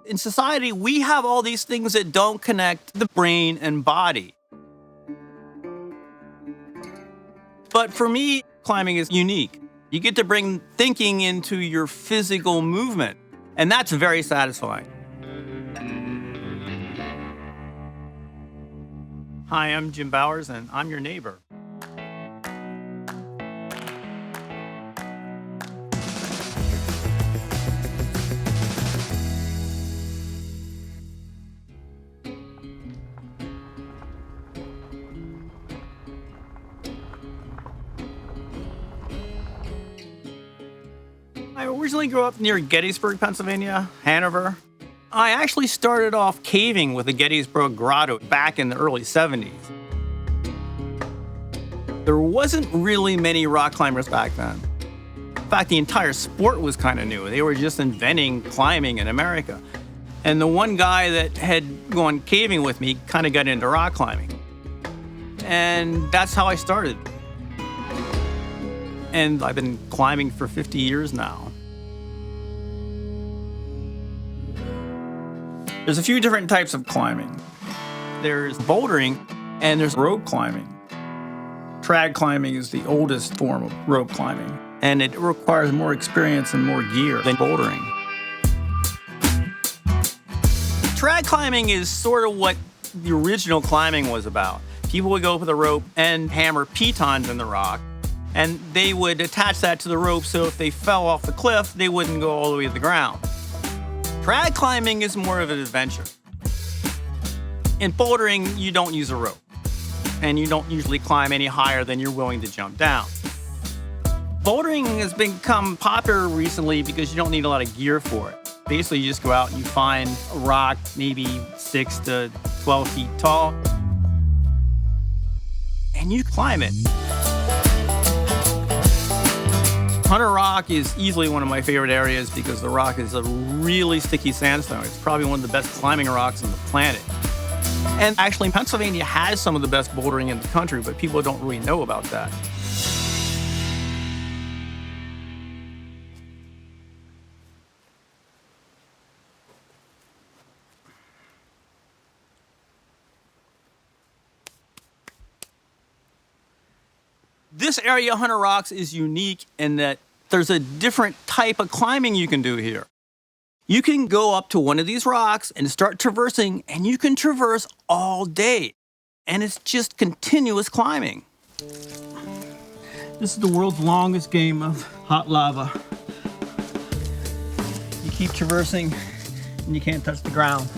In society, we have all these things that don't connect the brain and body. But for me, climbing is unique. You get to bring thinking into your physical movement, and that's very satisfying. Hi, I'm Jim Bowers, and I'm your neighbor. I originally grew up near Gettysburg, Pennsylvania, Hanover. I actually started off caving with the Gettysburg Grotto back in the early 70s. There wasn't really many rock climbers back then. In fact, the entire sport was kind of new. They were just inventing climbing in America. And the one guy that had gone caving with me kind of got into rock climbing. And that's how I started. And I've been climbing for 50 years now. There's a few different types of climbing. There's bouldering and there's rope climbing. Trad climbing is the oldest form of rope climbing, and it requires more experience and more gear than bouldering. Trad climbing is sort of what the original climbing was about. People would go with a rope and hammer pitons in the rock, and they would attach that to the rope so if they fell off the cliff, they wouldn't go all the way to the ground. Trad climbing is more of an adventure. In bouldering, you don't use a rope, and you don't usually climb any higher than you're willing to jump down. Bouldering has become popular recently because you don't need a lot of gear for it. Basically, you just go out and you find a rock maybe 6 to 12 feet tall, and you climb it. Hunter Rock is easily one of my favorite areas because the rock is a really sticky sandstone. It's probably one of the best climbing rocks on the planet. And actually, Pennsylvania has some of the best bouldering in the country, but people don't really know about that. This area, Hunter Rocks, is unique in that there's a different type of climbing you can do here. You can go up to one of these rocks and start traversing, and you can traverse all day. And it's just continuous climbing. This is the world's longest game of hot lava. You keep traversing, and you can't touch the ground.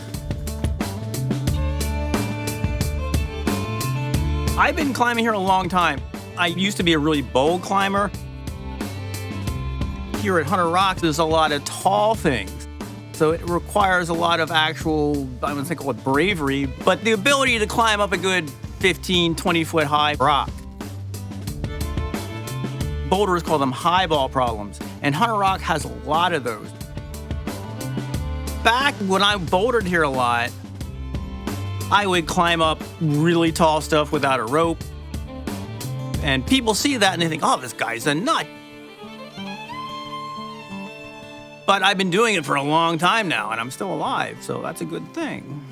I've been climbing here a long time. I used to be a really bold climber. Here at Hunter Rocks, there's a lot of tall things. So it requires a lot of actual, I wouldn't call it bravery, but the ability to climb up a good 15, 20-foot high rock. Boulders call them highball problems, and Hunter Rock has a lot of those. Back when I bouldered here a lot, I would climb up really tall stuff without a rope. And people see that and they think, oh, this guy's a nut. But I've been doing it for a long time now, and I'm still alive, so that's a good thing.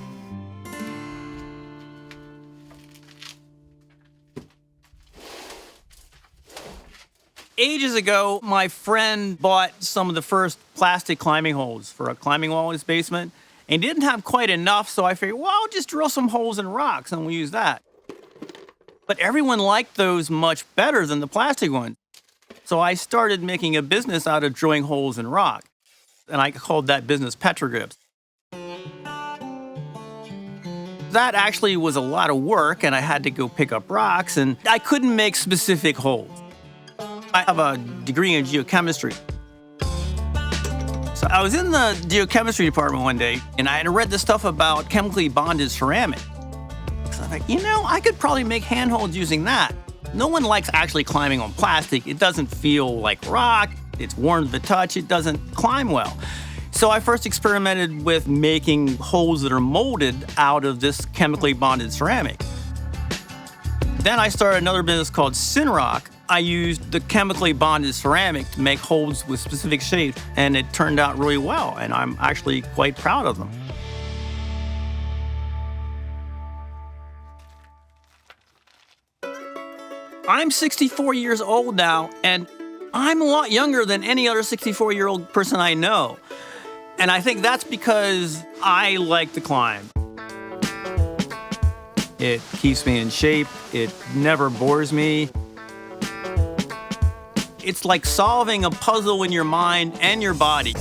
Ages ago, my friend bought some of the first plastic climbing holes for a climbing wall in his basement, and he didn't have quite enough, so I figured, well, I'll just drill some holes in rocks, and we'll use that. But everyone liked those much better than the plastic ones. So I started making a business out of drilling holes in rock. And I called that business Petrogrips. That actually was a lot of work, and I had to go pick up rocks, and I couldn't make specific holes. I have a degree in geochemistry. So I was in the geochemistry department one day, and I had read this stuff about chemically bonded ceramic. So I'm like, I could probably make handholds using that. No one likes actually climbing on plastic. It doesn't feel like rock. It's warm to the touch. It doesn't climb well. So I first experimented with making holes that are molded out of this chemically bonded ceramic. Then I started another business called Synrock, I used the chemically bonded ceramic to make holds with specific shapes, and it turned out really well, and I'm actually quite proud of them. I'm 64 years old now, and I'm a lot younger than any other 64-year-old person I know. And I think that's because I like to climb. It keeps me in shape. It never bores me. It's like solving a puzzle in your mind and your body.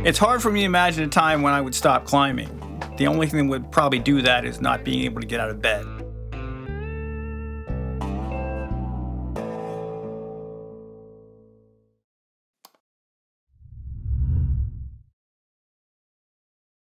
It's hard for me to imagine a time when I would stop climbing. The only thing that would probably do that is not being able to get out of bed.